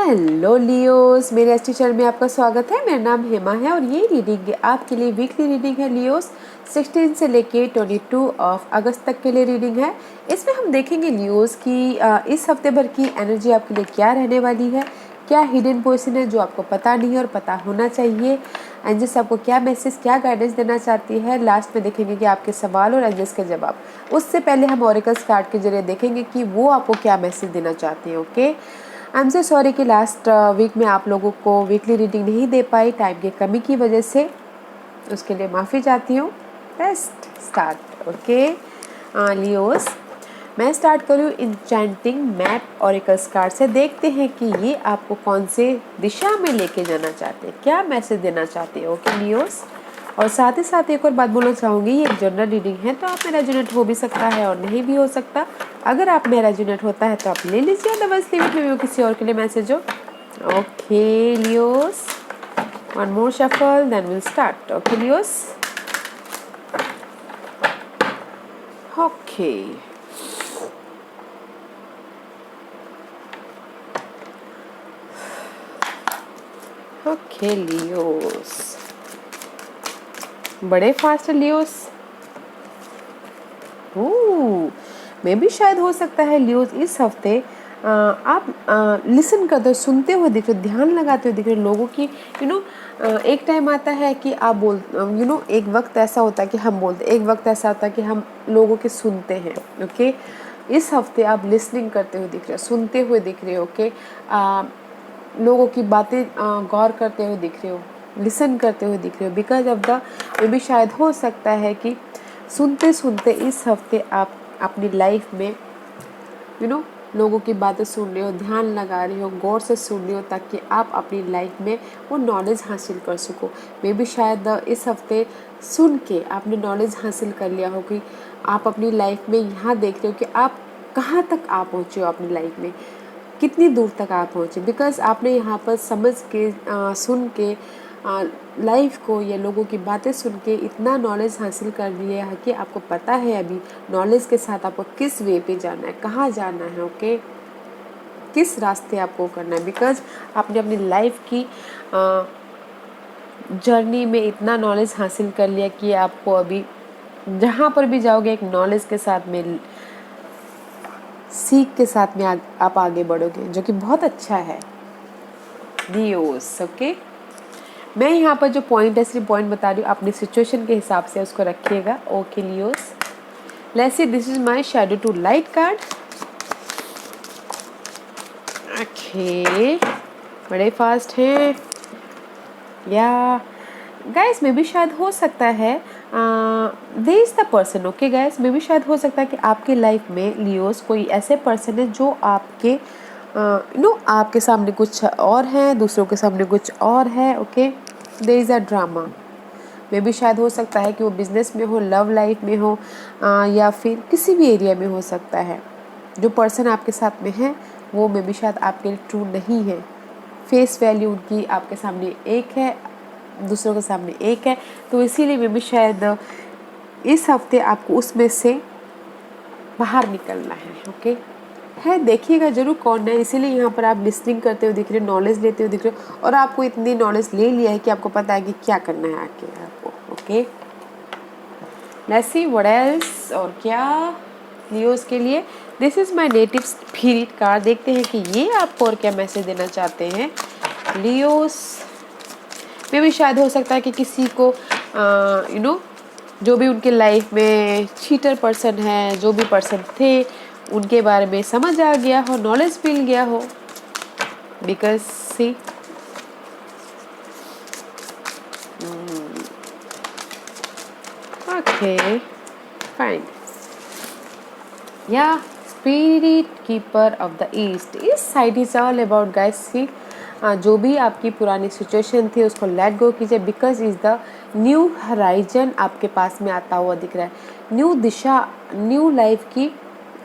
Hello Leos, मेरे Estee channel में आपका स्वागत है। मेरा नाम हेमा है और ये रीडिंग आपके लिए वीकली रीडिंग है लियोस। 16 से लेके 22 ऑफ अगस्त तक के लिए रीडिंग है। इसमें हम देखेंगे लियोस की इस हफ्ते भर की एनर्जी आपके लिए क्या रहने वाली है, क्या हिडन पोजीशन है जो आपको पता नहीं है और पता होना चाहिए, एंजल्स आपको क्या मैसेज, क्या गाइडेंस देना चाहती है। लास्ट में देखेंगे कि आपके सवाल और एंजल्स के जवाब। उससे पहले हम ऑरेकल्स कार्ड के जरिए देखेंगे कि वो आपको क्या मैसेज देना चाहते हैं। Okay, I am so sorry कि लास्ट वीक में आप लोगों को वीकली रीडिंग नहीं दे पाई टाइम की कमी की वजह से, उसके लिए माफ़ी चाहती हूँ। Best start. ओके लियोस, मैं स्टार्ट करूँ इंचेंटिंग मैप ऑरेकल्स कार्ड से। देखते हैं कि ये आपको कौन से दिशा में लेके जाना चाहते हैं, क्या मैसेज देना चाहते हैं। ओके लियोस, और साथ ही साथ एक और बात बोलना चाहूँगी, ये एक जनरल रीडिंग है तो आप में रेजोनेट हो भी सकता है और नहीं भी हो सकता। अगर आप में रेजोनेट होता है तो आप ले लीजिए, अदरवाइज लिमिट में किसी और के लिए मैसेज हो। Okay Leos, one more shuffle then will start. Okay Leos, okay okay Leos, बड़े फास्ट लियोस। मे भी शायद हो सकता है लियोस इस हफ्ते आप लिसन करते हो, सुनते हुए दिख रहे हो, ध्यान लगाते हुए दिख रहे हो लोगों की। एक टाइम आता है कि आप बोल एक वक्त ऐसा होता है कि हम बोलते, एक वक्त ऐसा आता है कि हम लोगों के सुनते हैं। ओके, इस हफ्ते आप लिसनिंग करते हुए दिख रहे हो, सुनते हुए दिख रहे हो। ओके, लोगों की बातें गौर करते हुए दिख रहे हो, लिसन करते हुए दिख रहे हो। बिकॉज ऑफ द मे भी शायद हो सकता है कि सुनते सुनते इस हफ्ते आप अपनी लाइफ में लोगों की बातें सुन रहे हो, ध्यान लगा रहे हो, गौर से सुन रहे हो, ताकि आप अपनी लाइफ में वो नॉलेज हासिल कर सको। मे भी शायद इस हफ्ते सुन के आपने नॉलेज हासिल कर लिया हो कि आप अपनी लाइफ में यहाँ देख रहे हो कि आप कहाँ तक आप पहुँचे हो अपनी लाइफ में, कितनी दूर तक आप पहुँचे। बिकॉज आपने यहाँ पर समझ के सुन के लाइफ को या लोगों की बातें सुन के इतना नॉलेज हासिल कर लिया है कि आपको पता है अभी नॉलेज के साथ आपको किस वे पे जाना है, कहाँ जाना है। ओके, किस रास्ते आपको करना है। बिकॉज आपने अपनी लाइफ की जर्नी में इतना नॉलेज हासिल कर लिया कि आपको अभी जहाँ पर भी जाओगे एक नॉलेज के साथ में, सीख के साथ में आप आगे बढ़ोगे, जो कि बहुत अच्छा है लियोस। ओके, मैं यहाँ पर जो पॉइंट है सिर्फ पॉइंट बता रही हूँ, अपनी सिचुएशन के हिसाब से उसको रखिएगा। Okay Leos, let's see, this is my shadow to light card. Okay, बड़े फास्ट हैं या गाइस, मे भी शायद हो सकता है there is the person. Okay guys, maybe शायद हो सकता है कि आपकी लाइफ में लियोस कोई ऐसे पर्सन है जो आपके आपके सामने कुछ और है, दूसरों के सामने कुछ और है। Okay, there is a drama. Maybe शायद हो सकता है कि वो बिजनेस में हो, लव लाइफ में हो, या फिर किसी भी एरिया में हो सकता है। जो पर्सन आपके साथ में है वो मे भी शायद आपके लिए ट्रू नहीं है। फेस वैल्यू उनकी आपके सामने एक है, दूसरों के सामने एक है। तो इसीलिए मे भी शायद इस हफ्ते आपको उसमें से बाहर निकलना है। ओके है, देखिएगा जरूर कौन है। इसीलिए यहाँ पर आप लिसनिंग करते हुए दिख रहे हो, नॉलेज लेते हुए दिख रहे हो, और आपको इतनी नॉलेज ले लिया है कि आपको पता है कि क्या करना है आगे आपको। Okay, let's see what else, और क्या लियोस के लिए। This is my native spirit card. देखते हैं कि ये आपको और क्या मैसेज देना चाहते हैं लियोस। में भी शायद हो सकता है कि किसी को जो भी उनके लाइफ में चीटर पर्सन है, जो भी पर्सन थे उनके बारे में समझ आ गया हो, नॉलेज मिल गया हो। बिकॉज सी ओके फाइन या spirit keeper of the east. इस side is all about guys see, जो भी आपकी पुरानी सिचुएशन थी उसको लेट गो कीजिए। Because is the new horizon आपके पास में आता हुआ दिख रहा है, न्यू दिशा, न्यू लाइफ की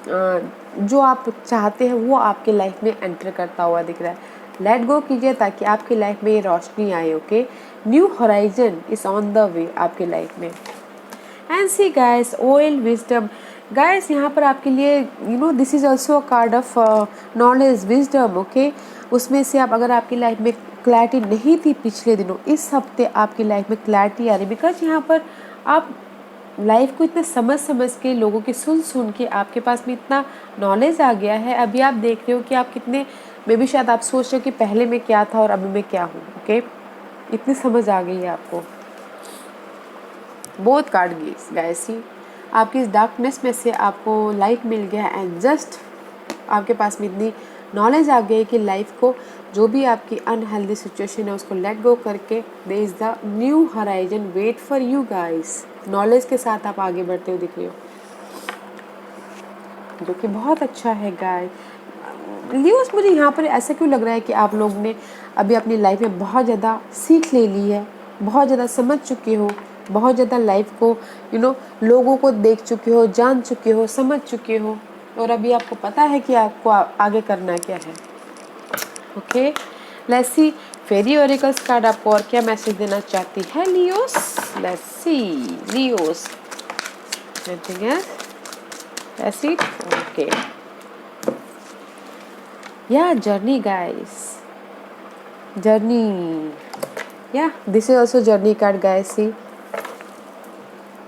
जो आप चाहते हैं वो आपके लाइफ में एंटर करता हुआ दिख रहा है। लेट गो कीजिए ताकि आपकी लाइफ में ये रोशनी आए। Okay, new horizon is on the way आपके लाइफ में। And see guys, oil wisdom guys, यहाँ पर आपके लिए this is also a card of knowledge, wisdom. Okay, उसमें से आप अगर आपकी लाइफ में क्लैरिटी नहीं थी पिछले दिनों, इस हफ्ते आपकी लाइफ में क्लैरिटी आ रही, बिकॉज यहाँ पर आप लाइफ को इतना समझ समझ के, लोगों की सुन सुन के आपके पास में इतना नॉलेज आ गया है। अभी आप देख रहे हो कि आप कितने, मे भी शायद आप सोच रहे हो कि पहले मैं क्या था और अभी मैं क्या हूँ। ओके, इतनी समझ आ गई है आपको। बोथ कार्ड गाइस, आपकी इस डार्कनेस में से आपको लाइट मिल गया एंड जस्ट आपके पास में इतनी नॉलेज आ गई कि लाइफ को, जो भी आपकी अनहेल्दी सिचुएशन है उसको लेट गो करके there is the new horizon wait for you guys. Knowledge के साथ आप आगे बढ़ते हुए दिख रहे हो, जो कि बहुत अच्छा है गाइस। लियोस, मुझे यहाँ पर ऐसा क्यों लग रहा है कि आप लोग ने अभी अपनी लाइफ में बहुत ज़्यादा सीख ले ली है, बहुत ज़्यादा समझ चुके हो, बहुत ज़्यादा लाइफ को लोगों को देख चुके हो, जान चुके हो, समझ चुके हो, और अभी आपको पता है कि आपको आगे करना क्या है। Okay, let's see fairy oracles card आपको और क्या मैसेज देना चाहती है Leos. Let's see Leos, anything else, that's it. Okay, yeah journey guys, journey, yeah this is also journey card guys. See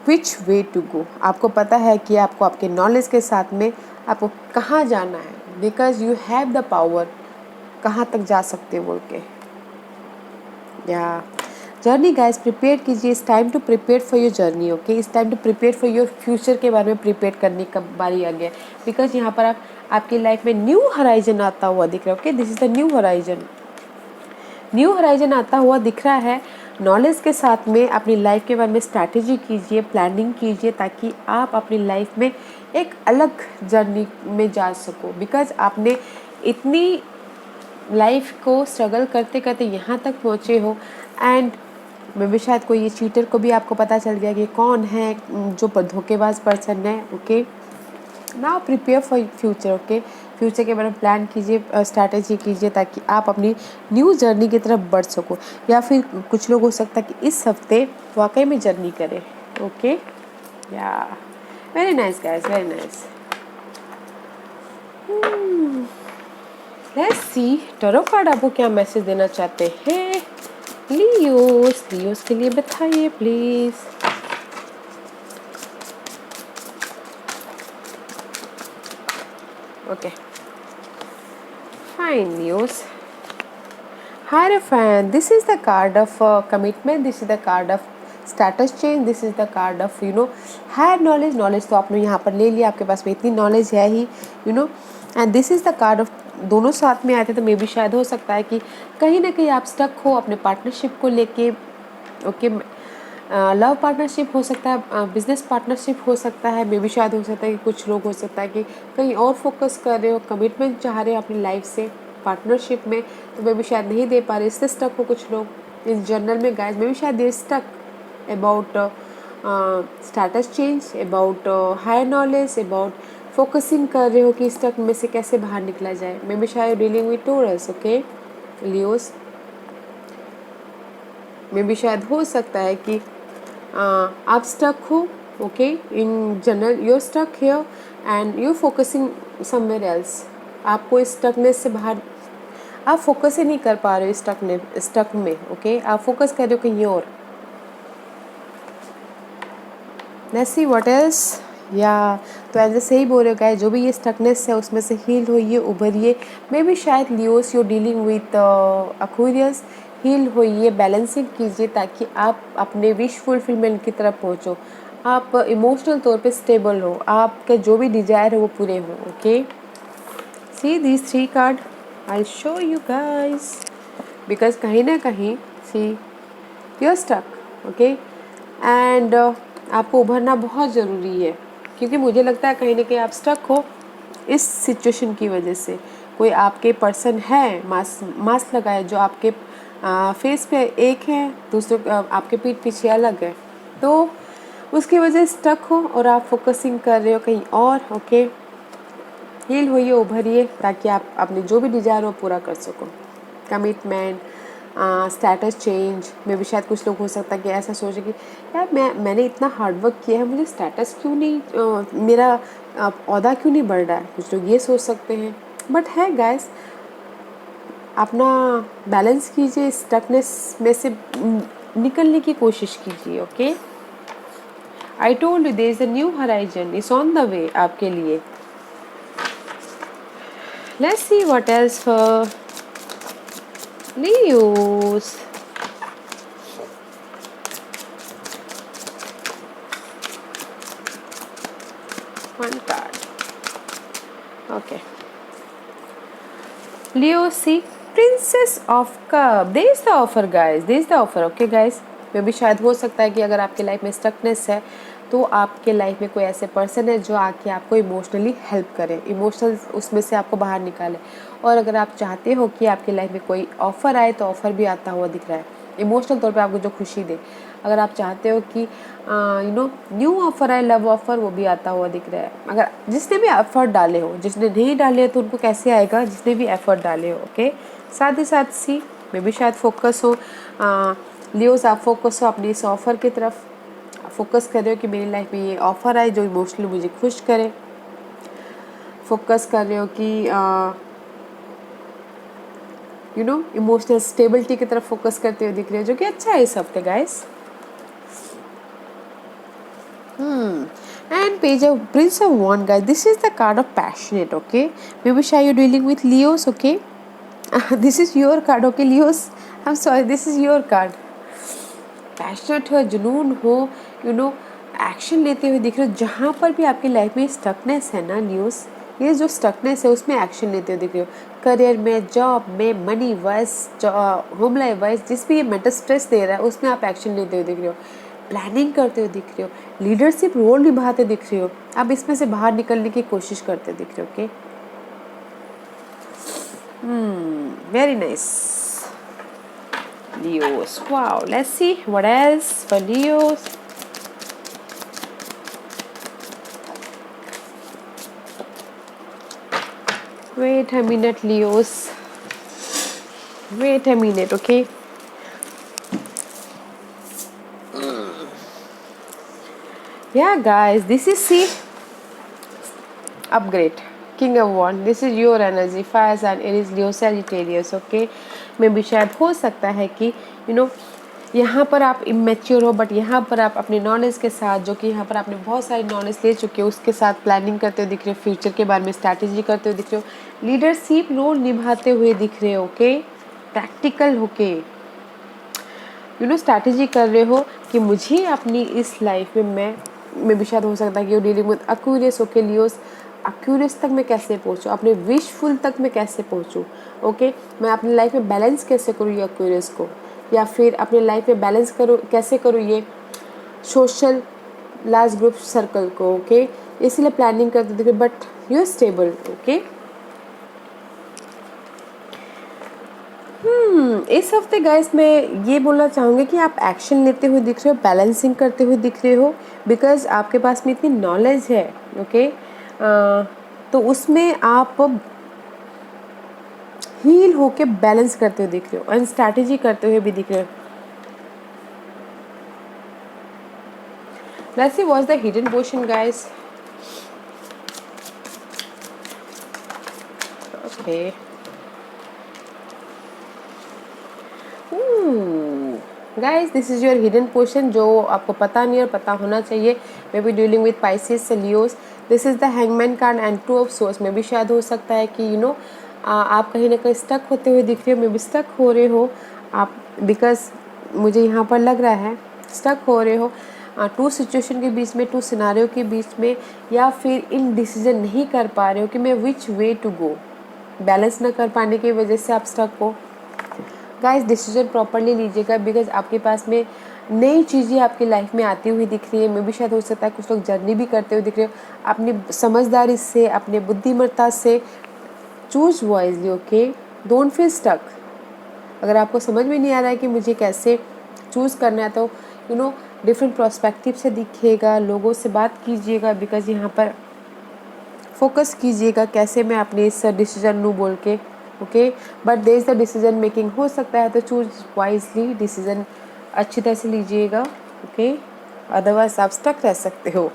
which way to go, आपको पता है कि आपको आपके नॉलेज के साथ में आपको कहाँ जाना है, because you have the power, कहाँ तक जा सकते हो बोल के। या जर्नी गाइस, प्रिपेयर कीजिए, it's time to prepare for your journey. Okay, it's time to prepare for your future के बारे में प्रिपेयर करने का बारी आ गया, बिकॉज यहाँ पर आपकी लाइफ में न्यू हराइजन आता हुआ दिख रहा है। Okay, this is the new horizon, new horizon आता हुआ दिख रहा है। नॉलेज के साथ में अपनी लाइफ के बारे में स्ट्रैटेजी कीजिए, प्लानिंग कीजिए, ताकि आप अपनी लाइफ में एक अलग जर्नी में जा सको, बिकॉज आपने इतनी लाइफ को स्ट्रगल करते करते यहाँ तक पहुँचे हो। एंड मे भी शायद कोई ये चीटर को भी आपको पता चल गया कि कौन है जो धोखेबाज पर्सन है। Okay, now prepare for future. Okay, future के बारे में प्लान कीजिए, स्ट्रैटेजी कीजिए, ताकि आप अपनी न्यू जर्नी की तरफ बढ़ सको। या फिर कुछ लोग हो सकता है कि इस हफ्ते वाकई में जर्नी करें। ओके, या very nice guys, very nice. Let's see tarot card आपको क्या मैसेज देना चाहते हैं लियोस। लियोस के लिए बताइए please. Okay, fine Leos. Hierophant, this is the card of commitment, this is the card of status change, this is the card of higher knowledge। Knowledge तो आपने यहाँ पर ले लिया, आपके पास में इतनी नॉलेज है ही, and this is the card of, दोनों साथ में आए थे, तो मे भी शायद हो सकता है कि कहीं ना कहीं आप स्टक हो अपने पार्टनरशिप को लेके। ओके, लव पार्टनरशिप हो सकता है, बिजनेस पार्टनरशिप हो सकता है, मे भी शायद हो सकता है कि कुछ लोग हो सकता है कि कहीं और फोकस कर रहे हो, कमिटमेंट चाह रहे हो अपनी लाइफ से पार्टनरशिप में, तो मे भी शायद नहीं दे पा रहे, इससे स्टक हो कुछ लोग इस जर्नल में गाइस। मे भी शायद they stuck about status change, about higher knowledge, about focusing कर रहे हो कि स्टक में से कैसे बाहर निकला जाए। मे भी शायद dealing with Taurus. Okay Leos, maybe शायद हो सकता है कि आप स्टक हो। Okay, in general you are stuck here and you focusing somewhere else. आपको इस स्टकनेस से बाहर, आप फोकस ही नहीं कर पा रहे हो स्टक में। ओके, आप फोकस कर रहे हो कहीं और। Let's see what else. या तो ऐसे सही बोल रहे हो गाइस, जो भी ये स्टकनेस है उसमें से हील होइए, उभरिए। मे बी शायद Leos you dealing with Aquarius, heal होइए, बैलेंसिंग कीजिए, ताकि आप अपने विश फुलफिलमेंट की तरफ पहुँचो, आप इमोशनल तौर पे स्टेबल हो, आपके जो भी डिजायर है वो पूरे हो। Okay, see these 3 card I show you guys, because कहीं ना कहीं see you are stuck. Okay, and आपको उभरना बहुत ज़रूरी है, क्योंकि मुझे लगता है कहीं ना कहीं आप स्टक हो इस सिचुएशन की वजह से। कोई आपके पर्सन है मास्क लगाए, जो आपके फेस पे एक है, दूसरे आपके पीठ पीछे अलग है, तो उसकी वजह से स्टक हो और आप फोकसिंग कर रहे हो कहीं और। ओके, हील होइए, उभरिए, ताकि आप अपने जो भी डिज़ायर हो पूरा कर सको। कमिटमेंट, स्टेटस चेंज में भी शायद कुछ लोग हो सकता है कि ऐसा सोचे कि यार मैंने इतना हार्डवर्क किया है, मुझे स्टेटस क्यों नहीं, मेरा ओहदा क्यों नहीं बढ़ रहा है। कुछ लोग ये सोच सकते हैं, बट है गाइस, अपना बैलेंस कीजिए, स्टकनेस में से निकलने की कोशिश कीजिए। Okay, I told you there is a new horizon is on the way आपके लिए। Let's see what else for Leos. One card. Okay. Leo, see, Princess of Cup. There is the offer, guys. There is the offer. Okay, guys. मे भी शायद हो सकता है कि अगर आपके लाइफ में स्टकनेस है तो आपके लाइफ में कोई ऐसे पर्सन है जो आके आपको इमोशनली हेल्प करे, इमोशनल उसमें से आपको बाहर निकाले। और अगर आप चाहते हो कि आपके लाइफ में कोई ऑफ़र आए तो ऑफ़र भी आता हुआ दिख रहा है, इमोशनल तौर पे आपको जो खुशी दे। अगर आप चाहते हो कि न्यू ऑफ़र आए, लव ऑफ़र, वो भी आता हुआ दिख रहा है। अगर जिसने भी एफर्ट डाले हो, जिसने नहीं डाले तो उनको कैसे आएगा, जिसने भी एफर्ट डाले हो। ओके, साथ ही साथ सी में भी शायद फोकस हो, लियोस आप फोकस हो अपनी इस ऑफ़र की तरफ, फोकस कर रहे हो कि मेरी लाइफ में ये ऑफ़र आए जो इमोशनली मुझे खुश करे। फोकस कर रहे हो कि इमोशनल स्टेबिलिटी की तरफ फोकस करते हुए दिख रहे हो, जो कि अच्छा है इस हफ्ते guys. And page of Prince of Wands, guys. This is the card of passionate. Okay, maybe shy you're dealing with Leos. Okay, this is your card. Okay, Leos. I'm sorry. This is your card. Passionate हो, जुनून हो, action लेते हुए दिख रहे हो। जहाँ पर भी आपकी लाइफ में स्टकनेस है ना न्यूज़, ये जो स्टकनेस है उसमें एक्शन लेते हुए दिख रहे हो। करियर में, जॉब में, money wise, home life wise, जिस भी ये मेंटल स्ट्रेस दे रहा है उसमें आप एक्शन लेते हुए दिख रहे हो, प्लानिंग करते हुए दिख रहे हो, लीडरशिप रोल निभाते दिख रहे हो। आप इसमें से बाहर निकलने की कोशिश करते दिख रहे हो। Okay, very nice Leos. Wow, let's see what else for Leos. Wait a minute, Leos. Wait a minute, okay? Yeah, guys, this is see upgrade. King of Wands. This is your energy. Fire sign. It is Leo Sagittarius. Okay? में भी शायद हो सकता है कि यहाँ पर आप इमेच्योर हो, बट यहाँ पर आप अपने नॉलेज के साथ, जो कि यहाँ पर आपने बहुत सारी नॉलेज ले चुके हो, उसके साथ प्लानिंग करते हुए दिख रहे हो, फ्यूचर के बारे में स्ट्रैटेजी करते हुए दिख रहे हो, लीडरशिप रोल निभाते हुए दिख रहे हो। ओके, प्रैक्टिकल होके स्ट्रैटेजी कर रहे हो कि मुझे अपनी इस लाइफ में मैं भी शायद हो सकता है कि डीलिंग विद एक्यूरियस होके लियोस, एक्यूरियस तक मैं कैसे पहुँचूँ, अपने विशफुल तक मैं कैसे पहुँचूँ। ओके, मैं अपनी लाइफ में बैलेंस कैसे करूँ ये एक्यूरियस को, या फिर अपने लाइफ में बैलेंस करूँ कैसे करूँ ये सोशल लार्ज ग्रुप सर्कल को। ओके, इसीलिए प्लानिंग करते दिखे, but you are stable. Okay, इस हफ्ते गाइस मैं ये बोलना चाहूँगी कि आप एक्शन लेते हुए दिख रहे हो, बैलेंसिंग करते हुए दिख रहे हो, बिकॉज आपके पास में इतनी नॉलेज है। ओके, तो उसमें आप हील होके बैलेंस करते हुए दिख रहे हो एंड स्ट्रैटेजी करते हुए भी दिख रहे हो। Let's see what's the hidden portion, guys. Okay. Guys, this is your hidden portion जो आपको पता नहीं और पता होना चाहिए। May be dealing with Pisces, Leos. This is the Hangman card and Two of Swords. मे भी शायद हो सकता है कि आप कहीं ना कहीं स्टक होते हुए दिख रहे हो, मे बी स्टक हो रहे हो आप, बिकॉज मुझे यहाँ पर लग रहा है स्टक हो रहे हो टू सिचुएशन के बीच में, टू सिनारियो के बीच में, या फिर इन डिसीजन नहीं कर पा रहे हो कि मैं विच वे टू गो। बैलेंस ना कर पाने की वजह से आप स्टक हो। गाइस, डिसीजन प्रॉपरली लीजिएगा, बिकॉज आपके पास में नई चीज़ें आपकी लाइफ में आती हुई दिख रही है। मे भी शायद हो सकता है कुछ लोग जर्नी भी करते हुए दिख रहे हो। अपनी समझदारी से, अपने बुद्धिमत्ता से choose wisely. Okay, don't feel stuck. अगर आपको समझ में नहीं आ रहा है कि मुझे कैसे चूज़ करना है, तो डिफरेंट पर्सपेक्टिव से दिखिएगा, लोगों से बात कीजिएगा, बिकॉज यहाँ पर फोकस कीजिएगा कैसे मैं अपने इस डिसीजन नू बोल के। Okay, but there is the decision making हो सकता है, तो चूज वाइजली, डिसीजन अच्छी तरह से लीजिएगा। ओके, अदरवाइज आप स्टक रह सकते हो।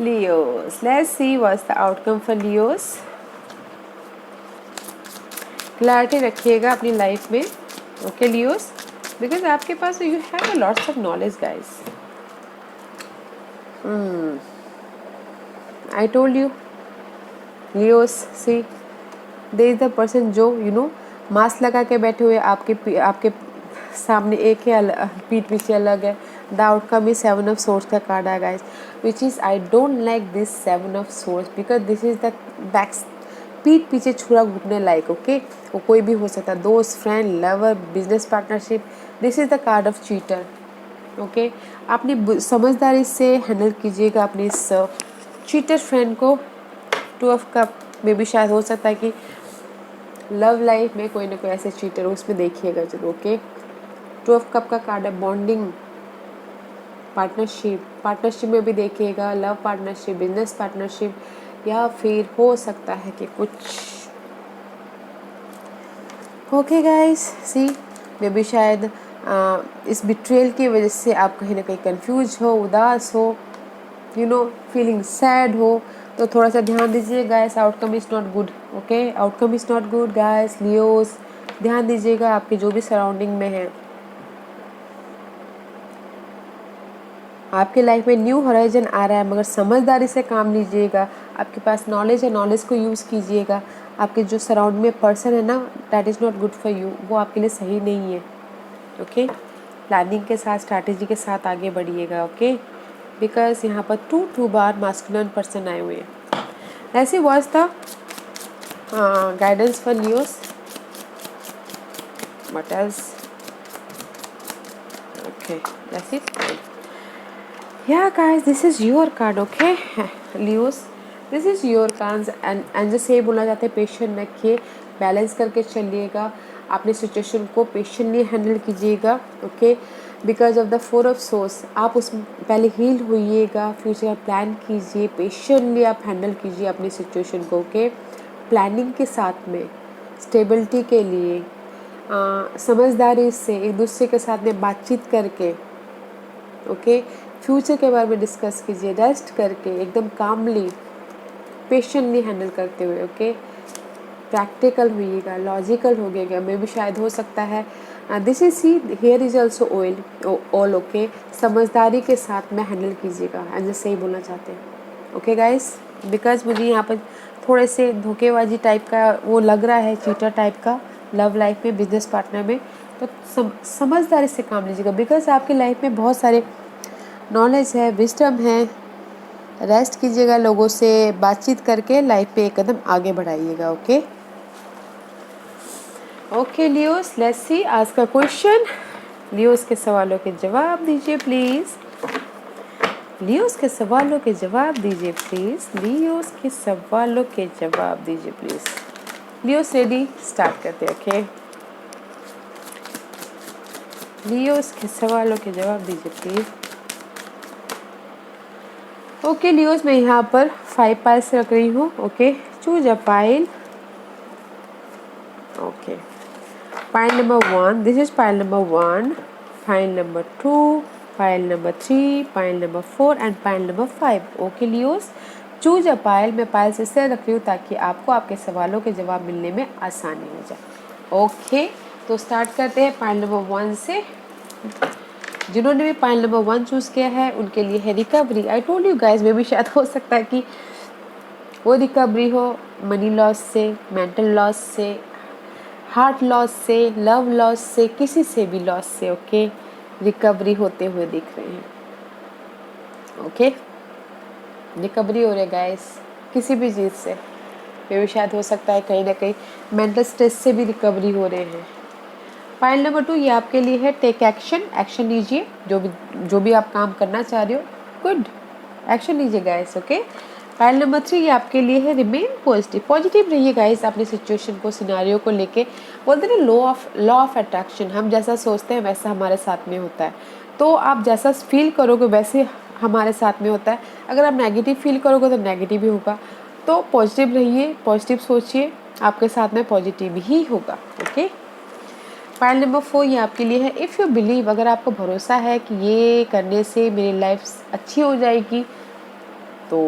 Leos, let's see what's the outcome for Leos. Clarity रखिएगा अपनी लाइफ में, ओके लियोस, बिकॉज आपके पास you have a lots of knowledge guys. I told you Leos, see they is the person जो मास्क लगा के बैठे हुए आपके सामने एक है, पीठ पीछे अलग है। The outcome is 7 of source का कार्ड है guys, which is I don't like this 7 of source because this is the back, पीठ पीछे छुरा घूटने लायक, ओके। वो कोई भी हो सकता है, दोस्त, friend, lover, business partnership. This is the card of cheater, okay. अपनी समझदारी से हैंडल कीजिएगा अपनी इस चीटर फ्रेंड को। 2 ऑफ कप में भी शायद हो सकता है कि लव लाइफ में कोई ना कोई ऐसे चीटर हो, उसमें देखिएगा जरूर, ओके। 2 ऑफ कप का कार्ड है बॉन्डिंग, पार्टनरशिप में भी देखिएगा, लव पार्टनरशिप, बिजनेस पार्टनरशिप, या फिर हो सकता है कि कुछ, ओके गाइस, सी मे भी शायद इस बिट्रेयल की वजह से आप कहीं ना कहीं कंफ्यूज हो, उदास हो, फीलिंग सैड हो, तो थोड़ा सा ध्यान दीजिए guys, outcome is not good, okay. Outcome is not good guys, Leos, ध्यान दीजिएगा आपके जो भी सराउंडिंग में है। आपके लाइफ में न्यू हॉराइजन आ रहा है, मगर समझदारी से काम लीजिएगा। आपके पास नॉलेज है, नॉलेज को यूज़ कीजिएगा। आपके जो सराउंड में पर्सन है ना, that is not good for you, वो आपके लिए सही नहीं है, ओके। प्लानिंग के साथ, स्ट्रैटेजी के साथ आगे बढ़िएगा, ओके, बिकॉज यहाँ पर 2 बार मास्कुलिन पर्सन आए हुए हैं। ऐसे was the guidance for Leos. What else, okay, that's it. Yeah guys, this is your card, okay Leos, this is your cards and जैसे ये बोलना चाहते हैं, पेशेंट रखिए, बैलेंस करके चलिएगा, अपने सिचुएशन को पेशेंटली हैंडल कीजिएगा, okay. Because of the 4 of source, आप उस पहले हील होइएगा, फ्यूचर का प्लान कीजिए, पेशेंटली आप हैंडल कीजिए अपनी सिचुएशन को, ओके। प्लानिंग के साथ में, स्टेबिलिटी के लिए, समझदारी से एक दूसरे के साथ में बातचीत करके, ओके। फ्यूचर के बारे में डिस्कस कीजिए, रेस्ट करके, एकदम कामली, पेशेंटली हैंडल करते हुए, ओके। प्रैक्टिकल होइएगा, लॉजिकल होइएगा, मे भी शायद हो सकता है this is see here is also all, okay. समझदारी के साथ में हैंडल कीजिएगा, एंड सही बोलना चाहते हैं, ओके गाइस। बिकॉज मुझे यहाँ पर थोड़े से धोखेबाजी टाइप का वो लग रहा है, चीटर टाइप का, लव लाइफ में, बिजनेस पार्टनर में, तो समझदारी से काम लीजिएगा। बिकॉज आपकी लाइफ में बहुत सारे नॉलेज है, विजडम है, रेस्ट कीजिएगा, लोगों से बातचीत करके लाइफ पे एक कदम आगे बढ़ाइएगा, okay. Okay Leos, let's see आज का क्वेश्चन। लियोस के सवालों के जवाब दीजिए प्लीज़, लियोस के सवालों के जवाब दीजिए प्लीज़, लियोस के सवालों के जवाब दीजिए प्लीज़। लियोस रेडी, स्टार्ट करते हैं, ओके। लियोस के सवालों के जवाब दीजिए प्लीज़। ओके लियोस, मैं यहाँ पर 5 पाइल्स रख रही हूँ, okay. Choose a pile, okay. Pile number 1, this is pile number 1, pile number 2, pile number 3, pile number 4 and pile number 5, okay Leos. Choose a pile, मैं पाइल्स इससे रख रही हूँ ताकि आपको आपके सवालों के जवाब मिलने में आसानी हो जाए, ओके। तो स्टार्ट करते हैं पाइल नंबर 1 से। जिन्होंने भी पाइल नंबर 1 चूज़ किया है उनके लिए है recovery. I told you guys, में भी शायद हो सकता है कि वो रिकवरी हो मनी लॉस से, मेंटल लॉस से, हार्ट लॉस से, लव लॉस से, किसी से भी लॉस से, ओके। रिकवरी होते हुए दिख रहे हैं, ओके। रिकवरी हो रही है गाइस किसी भी चीज़ से, में भी शायद हो सकता है कहीं ना कहीं मेंटल स्ट्रेस से भी रिकवरी हो रहे हैं। पाइल नंबर 2 ये आपके लिए है टेक एक्शन, एक्शन लीजिए, जो भी आप काम करना चाह रहे हो, गुड एक्शन लीजिए गाइस, ओके। पाइल नंबर 3 ये आपके लिए है रिमेन पॉजिटिव, पॉजिटिव रहिए गाइस अपनी सिचुएशन को, सिनारियो को लेके। बोलते हैं लॉ ऑफ अट्रैक्शन, हम जैसा सोचते हैं वैसा हमारे साथ में होता है, तो आप जैसा फील करोगे वैसे हमारे साथ में होता है। अगर आप नेगेटिव फील करोगे तो नेगेटिव ही होगा, तो पॉजिटिव रहिए, पॉजिटिव सोचिए, आपके साथ में पॉजिटिव ही होगा, ओके। पाइल नंबर 4 ये आपके लिए है इफ़ यू बिलीव, अगर आपको भरोसा है कि ये करने से मेरी लाइफ अच्छी हो जाएगी तो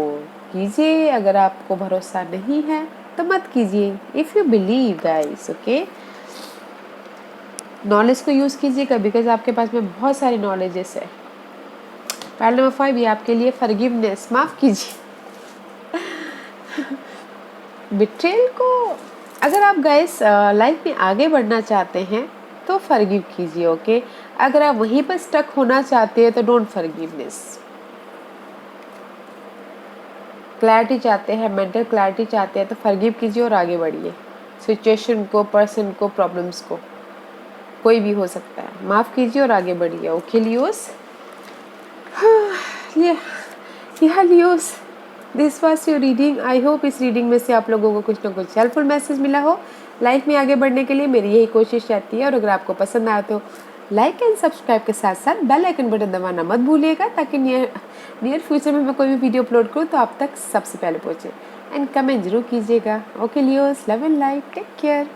कीजिए, अगर आपको भरोसा नहीं है तो मत कीजिए। If you believe guys, okay, knowledge को यूज़ कीजिएगा बिकॉज आपके पास में बहुत सारी नॉलेजेस है। पॉइंट नंबर 5 ये आपके लिए फॉरगिवनेस, माफ़ कीजिए। बिट्रेल को अगर आप गाइस लाइफ में आगे बढ़ना चाहते हैं तो फॉरगिव कीजिए, ओके। अगर आप वहीं पर स्टक होना चाहते हैं तो डोंट फॉरगिवनेस। क्लैरिटी चाहते हैं, मेंटल क्लैरिटी चाहते हैं तो फॉरगिव कीजिए और आगे बढ़िए। सिचुएशन को, पर्सन को, प्रॉब्लम्स को, कोई भी हो सकता है, माफ़ कीजिए और आगे बढ़िए, okay Leos. Leos, this was your reading. I hope इस रीडिंग में से आप लोगों को कुछ ना कुछ हेल्पफुल मैसेज मिला हो। लाइफ में आगे बढ़ने के लिए मेरी यही कोशिश रहती है। और अगर आपको पसंद आया तो लाइक एंड सब्सक्राइब के साथ साथ बेल आइकन बटन दबाना मत भूलिएगा, ताकि नियर फ्यूचर में मैं कोई भी वीडियो अपलोड करूँ तो आप तक सबसे पहले पहुँचे। एंड कमेंट जरूर कीजिएगा। Okay Leos, love and life, take care.